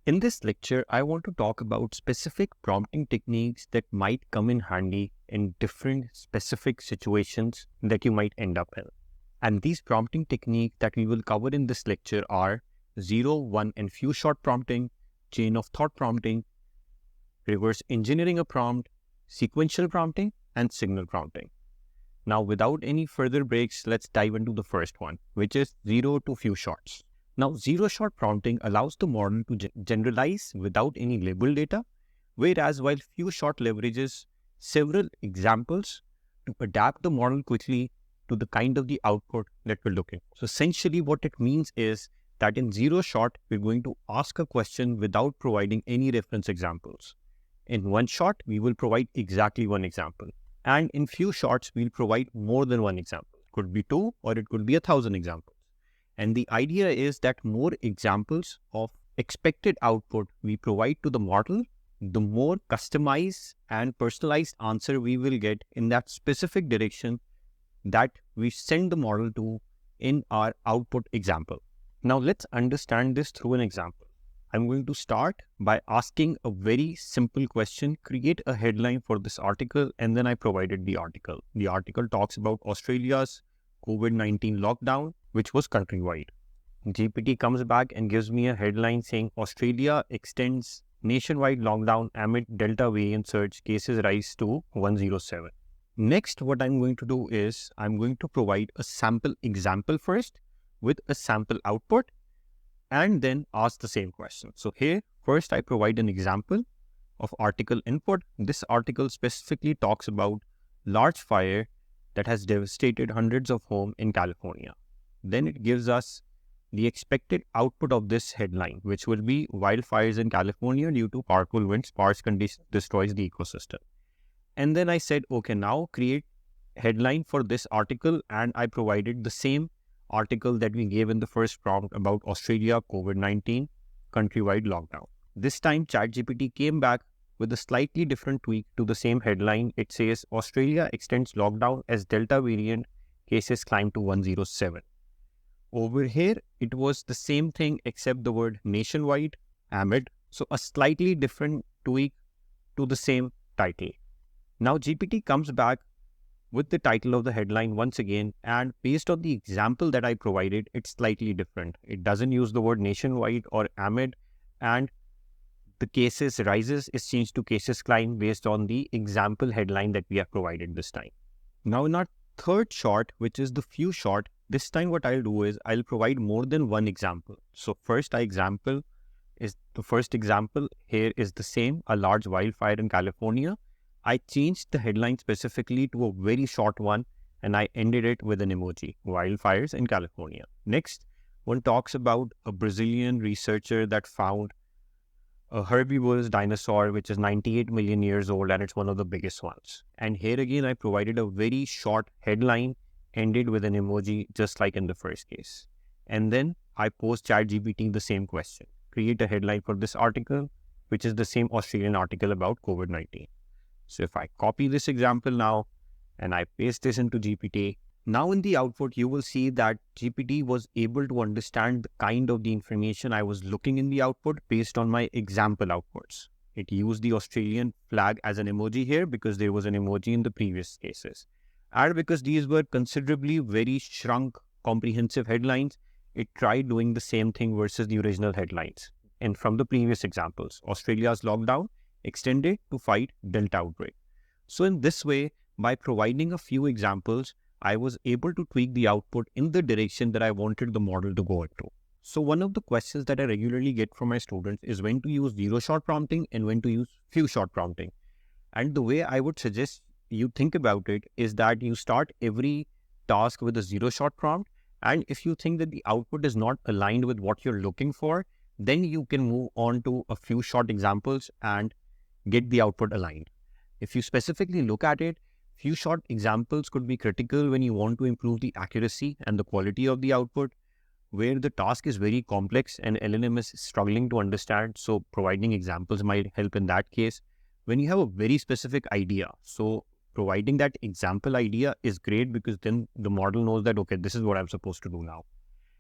In this lecture, I want to talk about specific prompting techniques that might come in handy in different specific situations that you might end up in. And these prompting techniques that we will cover in this lecture are 0, 1, and few shot prompting, chain of thought prompting, reverse engineering a prompt, sequential prompting, and signal prompting. Now, without any further breaks, let's dive into the first one, which is 0 to few shots. Now, zero-shot prompting allows the model to generalize without any label data, whereas while few-shot leverages several examples to adapt the model quickly to the kind of the output that we're looking. So essentially what it means is that in zero-shot, we're going to ask a question without providing any reference examples. In one shot, we will provide exactly one example. And in few shots, we'll provide more than one example. It could be 2 or it could be 1,000 examples. And the idea is that more examples of expected output we provide to the model, the more customized and personalized answer we will get in that specific direction that we send the model to in our output example. Now let's understand this through an example. I'm going to start by asking a very simple question, create a headline for this article, and then I provided the article. The article talks about Australia's COVID-19 lockdown, which was countrywide. GPT comes back and gives me a headline saying Australia extends nationwide lockdown amid Delta variant surge, cases rise to 107. Next, what I'm going to do is I'm going to provide a sample example first with a sample output and then ask the same question. So here, first I provide an example of article input. This article specifically talks about large fire that has devastated hundreds of homes in California. Then it gives us the expected output of this headline, which will be wildfires in California due to powerful winds, sparse conditions destroys the ecosystem. And then I said, okay, now create headline for this article, and I provided the same article that we gave in the first prompt about Australia COVID-19 countrywide lockdown. This time ChatGPT came back with a slightly different tweak to the same headline. It says Australia extends lockdown as Delta variant cases climb to 107. Over here, it was the same thing except the word nationwide, amid. So a slightly different tweak to the same title. Now GPT comes back with the title of the headline once again, and based on the example that I provided, it's slightly different. It doesn't use the word nationwide or amid, and the cases rises is changed to cases climb based on the example headline that we have provided this time. Now in our third shot, which is the few shot, this time what I'll do is I'll provide more than one example. So first example is the first example here is the same, a large wildfire in California. I changed the headline specifically to a very short one and I ended it with an emoji, wildfires in California. Next, one talks about a Brazilian researcher that found a herbivorous dinosaur which is 98 million years old and it's one of the biggest ones. And here again, I provided a very short headline, ended with an emoji just like in the first case. And then I post ChatGPT the same question. Create a headline for this article, which is the same Australian article about COVID-19. So if I copy this example now and I paste this into GPT, now in the output, you will see that GPT was able to understand the kind of the information I was looking in the output based on my example outputs. It used the Australian flag as an emoji here because there was an emoji in the previous cases. And because these were considerably very shrunk, comprehensive headlines, it tried doing the same thing versus the original headlines. And from the previous examples, Australia's lockdown extended to fight Delta outbreak. So in this way, by providing a few examples, I was able to tweak the output in the direction that I wanted the model to go into. So one of the questions that I regularly get from my students is when to use zero-shot prompting and when to use few-shot prompting. And the way I would suggest you think about it is that you start every task with a zero-shot prompt, and if you think that the output is not aligned with what you're looking for, then you can move on to a few short examples and get the output aligned. If you specifically look at it, few short examples could be critical when you want to improve the accuracy and the quality of the output, where the task is very complex and LLM is struggling to understand. So providing examples might help in that case. When you have a very specific idea, so providing that example idea is great because then the model knows that, okay, this is what I'm supposed to do now.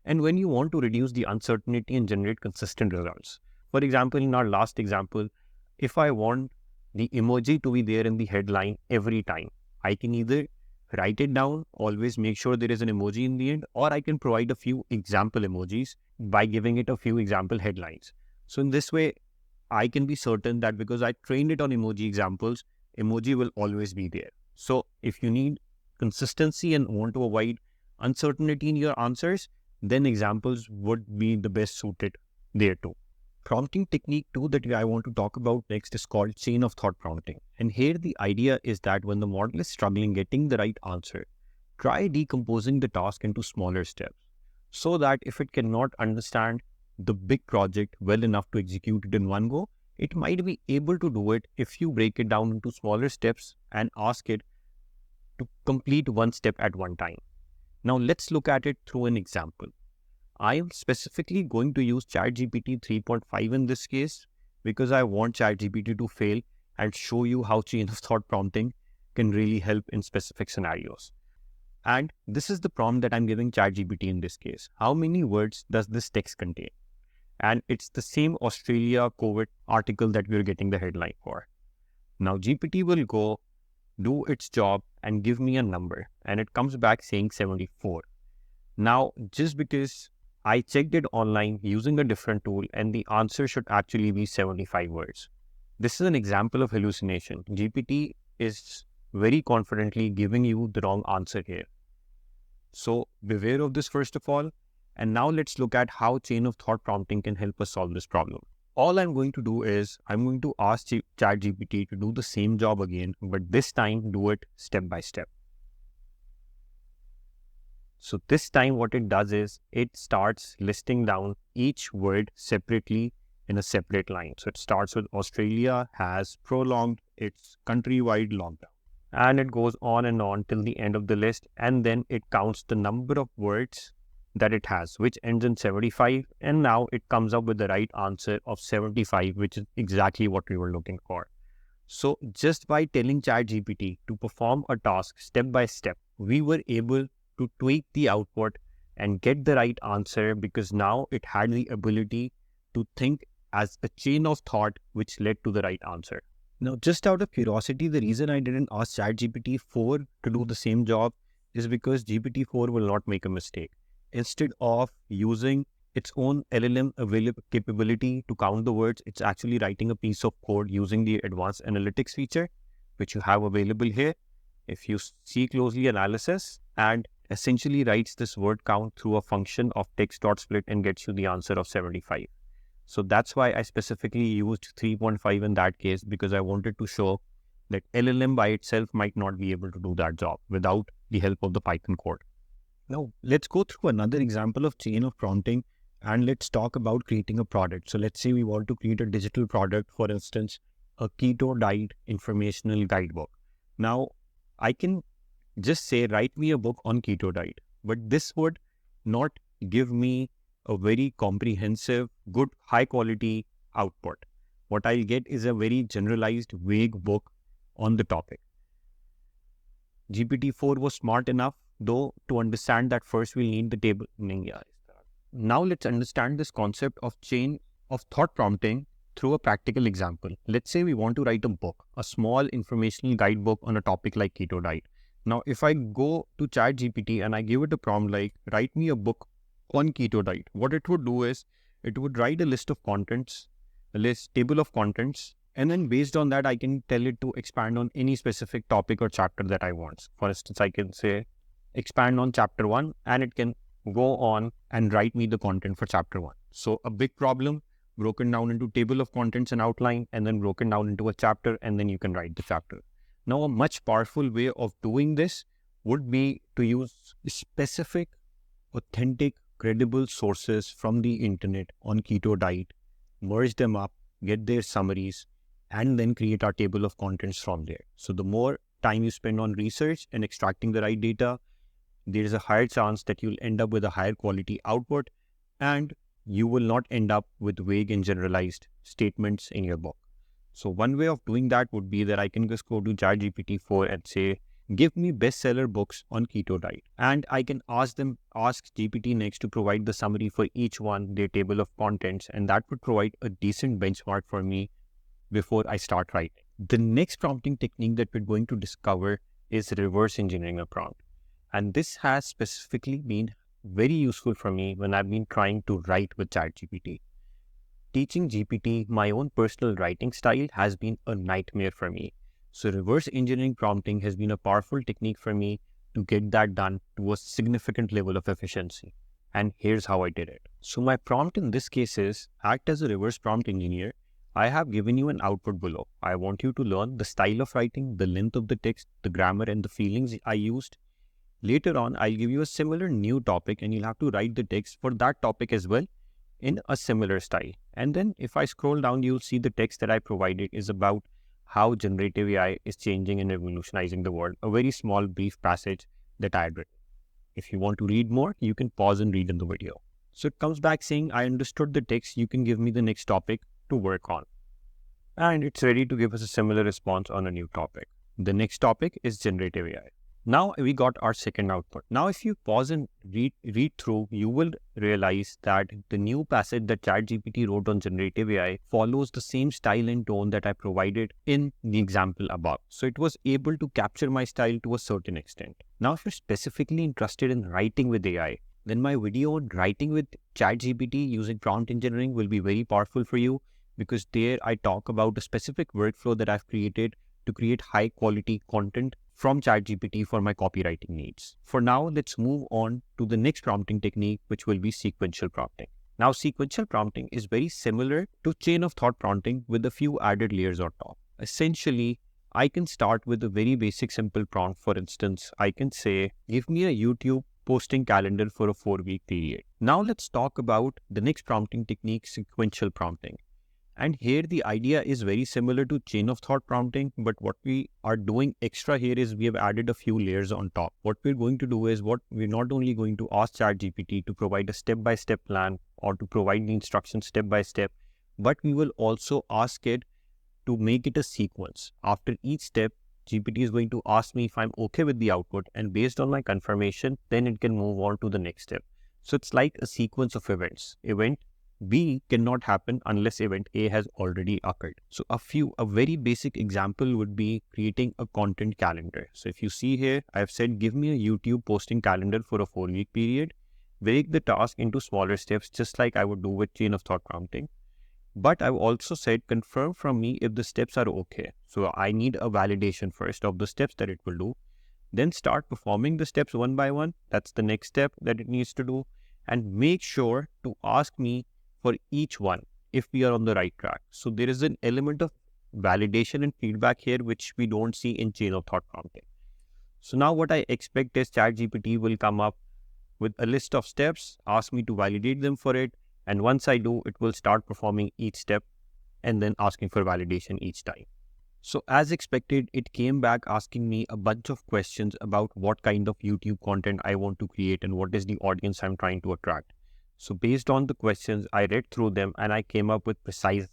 And when you want to reduce the uncertainty and generate consistent results, For example, in our last example, if I want the emoji to be there in the headline every time, I can either write it down, always make sure there is an emoji in the end, or I can provide a few example emojis by giving it a few example headlines. So in this way, I can be certain that because I trained it on emoji examples, emoji will always be there. So if you need consistency and want to avoid uncertainty in your answers, then examples would be the best suited there too. Prompting technique 2 that I want to talk about next is called chain of thought prompting. And here the idea is that when the model is struggling getting the right answer, try decomposing the task into smaller steps so that if it cannot understand the big project well enough to execute it in one go, it might be able to do it if you break it down into smaller steps and ask it to complete one step at one time. Now let's look at it through an example. I am specifically going to use ChatGPT 3.5 in this case because I want ChatGPT to fail and show you how chain of thought prompting can really help in specific scenarios. And this is the prompt that I'm giving ChatGPT in this case. How many words does this text contain? And it's the same Australia COVID article that we're getting the headline for. Now GPT will go do its job and give me a number, and it comes back saying 74. Now, just because I checked it online using a different tool and the answer should actually be 75 words. This is an example of hallucination. GPT is very confidently giving you the wrong answer here. So beware of this first of all. And now let's look at how chain of thought prompting can help us solve this problem. All I'm going to do is I'm going to ask ChatGPT to do the same job again, but this time do it step by step. So this time what it does is it starts listing down each word separately in a separate line. So it starts with Australia has prolonged its countrywide lockdown. And it goes on and on till the end of the list. And then it counts the number of words that it has, which ends in 75. And now it comes up with the right answer of 75, which is exactly what we were looking for. So just by telling ChatGPT to perform a task step by step, we were able to tweak the output and get the right answer because now it had the ability to think as a chain of thought which led to the right answer. Now, just out of curiosity, the reason I didn't ask ChatGPT 4 to do the same job is because GPT-4 will not make a mistake. Instead of using its own LLM available capability to count the words, it's actually writing a piece of code using the advanced analytics feature, which you have available here. If you see closely analysis, and essentially writes this word count through a function of text.split and gets you the answer of 75. So that's why I specifically used 3.5 in that case, because I wanted to show that LLM by itself might not be able to do that job without the help of the Python code. Now, let's go through another example of chain of prompting and let's talk about creating a product. So let's say we want to create a digital product, for instance, a keto diet informational guidebook. Now, I can just say, write me a book on keto diet, but this would not give me a very comprehensive, good, high quality output. What I'll get is a very generalized, vague book on the topic. GPT-4 was smart enough, though, to understand that first we'll need the table. Now let's understand this concept of chain of thought prompting through a practical example. Let's say we want to write a book, a small informational guidebook on a topic like keto diet. Now, if I go to ChatGPT and I give it a prompt like, write me a book on keto diet, what it would do is, it would write a list of contents, table of contents, and then based on that, I can tell it to expand on any specific topic or chapter that I want. For instance, I can say, expand on chapter 1, and it can go on and write me the content for chapter 1. So a big problem broken down into table of contents and outline, and then broken down into a chapter, and then you can write the chapter. Now, a much powerful way of doing this would be to use specific, authentic, credible sources from the internet on keto diet, merge them up, get their summaries, and then create our table of contents from there. So the more time you spend on research and extracting the right data, there is a higher chance that you'll end up with a higher quality output, and you will not end up with vague and generalized statements in your book. So one way of doing that would be that I can just go to ChatGPT 4 and say, give me bestseller books on keto diet. And I can ask GPT next to provide the summary for each one, their table of contents, and that would provide a decent benchmark for me before I start writing. The next prompting technique that we're going to discover is reverse engineering a prompt. And this has specifically been very useful for me when I've been trying to write with ChatGPT. Teaching GPT my own personal writing style has been a nightmare for me. So reverse engineering prompting has been a powerful technique for me to get that done to a significant level of efficiency. And here's how I did it. So my prompt in this case is, act as a reverse prompt engineer. I have given you an output below. I want you to learn the style of writing, the length of the text, the grammar, and the feelings I used. Later on, I'll give you a similar new topic and you'll have to write the text for that topic as well in a similar style. And then if I scroll down, you'll see the text that I provided is about how generative AI is changing and revolutionizing the world. A very small, brief passage that I had written. If you want to read more, you can pause and read in the video. So it comes back saying, I understood the text. You can give me the next topic to work on. And it's ready to give us a similar response on a new topic. The next topic is generative AI. Now we got our second output. Now if you pause and read through, you will realize that the new passage that ChatGPT wrote on generative AI follows the same style and tone that I provided in the example above. So it was able to capture my style to a certain extent. Now if you're specifically interested in writing with AI, then my video on writing with ChatGPT using prompt engineering will be very powerful for you, because there I talk about a specific workflow that I've created to create high quality content from ChatGPT for my copywriting needs. For now, let's move on to the next prompting technique, which will be sequential prompting. Now, sequential prompting is very similar to chain of thought prompting with a few added layers on top. Essentially, I can start with a very basic simple prompt. For instance, I can say, give me a YouTube posting calendar for a 4-week period. Now let's talk about the next prompting technique, sequential prompting. And here the idea is very similar to chain of thought prompting, but what we are doing extra here is we have added a few layers on top. What we're going to do is we're not only going to ask ChatGPT to provide a step-by-step plan or to provide the instructions step-by-step, but we will also ask it to make it a sequence. After each step, GPT is going to ask me if I'm okay with the output, and based on my confirmation, then it can move on to the next step. So it's like a sequence of events. Event B cannot happen unless event A has already occurred. So a very basic example would be creating a content calendar. So if you see here, I've said, give me a YouTube posting calendar for a 4-week period. Break the task into smaller steps, just like I would do with chain of thought prompting. But I've also said, confirm from me if the steps are okay. So I need a validation first of the steps that it will do. Then start performing the steps one by one. That's the next step that it needs to do. And make sure to ask me for each one if we are on the right track. So there is an element of validation and feedback here, which we don't see in chain of thought prompting. So now what I expect is ChatGPT will come up with a list of steps, ask me to validate them for it. And once I do, it will start performing each step and then asking for validation each time. So as expected, it came back asking me a bunch of questions about what kind of YouTube content I want to create and what is the audience I'm trying to attract. So based on the questions, I read through them and I came up with precise,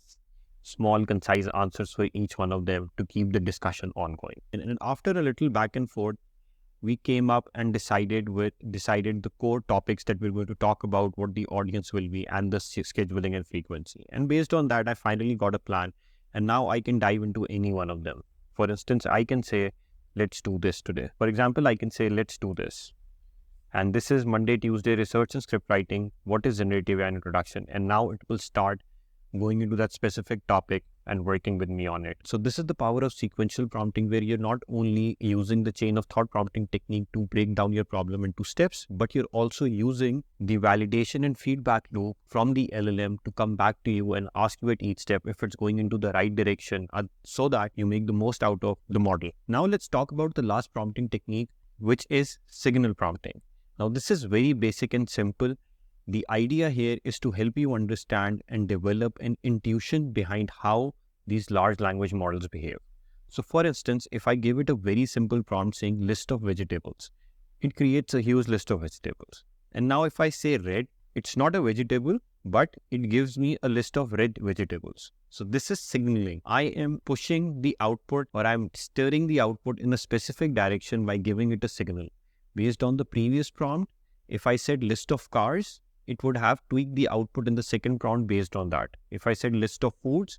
small, concise answers for each one of them to keep the discussion ongoing. And after a little back and forth, we came up and decided the core topics that we're going to talk about, what the audience will be, and the scheduling and frequency. And based on that, I finally got a plan, and now I can dive into any one of them. For instance, I can say, let's do this today. For example, I can say, let's do this. And this is Monday, Tuesday, research and script writing. What is generative AI introduction? And now it will start going into that specific topic and working with me on it. So this is the power of sequential prompting, where you're not only using the chain of thought prompting technique to break down your problem into steps, but you're also using the validation and feedback loop from the LLM to come back to you and ask you at each step if it's going into the right direction, so that you make the most out of the model. Now let's talk about the last prompting technique, which is signal prompting. Now this is very basic and simple. The idea here is to help you understand and develop an intuition behind how these large language models behave. So for instance, if I give it a very simple prompt saying list of vegetables, it creates a huge list of vegetables. And now if I say red, it's not a vegetable, but it gives me a list of red vegetables. So this is signaling. I am pushing the output, or I'm steering the output in a specific direction by giving it a signal. Based on the previous prompt, if I said list of cars, it would have tweaked the output in the second prompt based on that. If I said list of foods,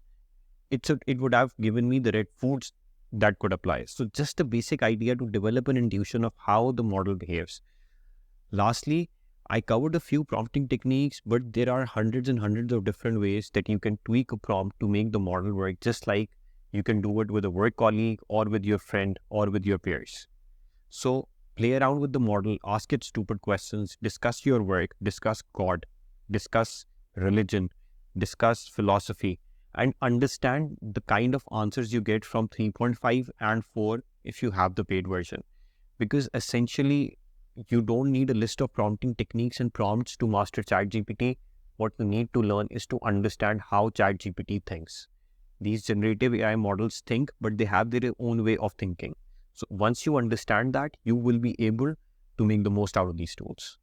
it would have given me the red foods that could apply. So just a basic idea to develop an intuition of how the model behaves. Lastly, I covered a few prompting techniques, but there are hundreds and hundreds of different ways that you can tweak a prompt to make the model work, just like you can do it with a work colleague or with your friend or with your peers. So play around with the model, ask it stupid questions, discuss your work, discuss God, discuss religion, discuss philosophy, and understand the kind of answers you get from 3.5 and 4 if you have the paid version. Because essentially, you don't need a list of prompting techniques and prompts to master ChatGPT. What you need to learn is to understand how ChatGPT thinks. These generative AI models think, but they have their own way of thinking. So once you understand that, you will be able to make the most out of these tools.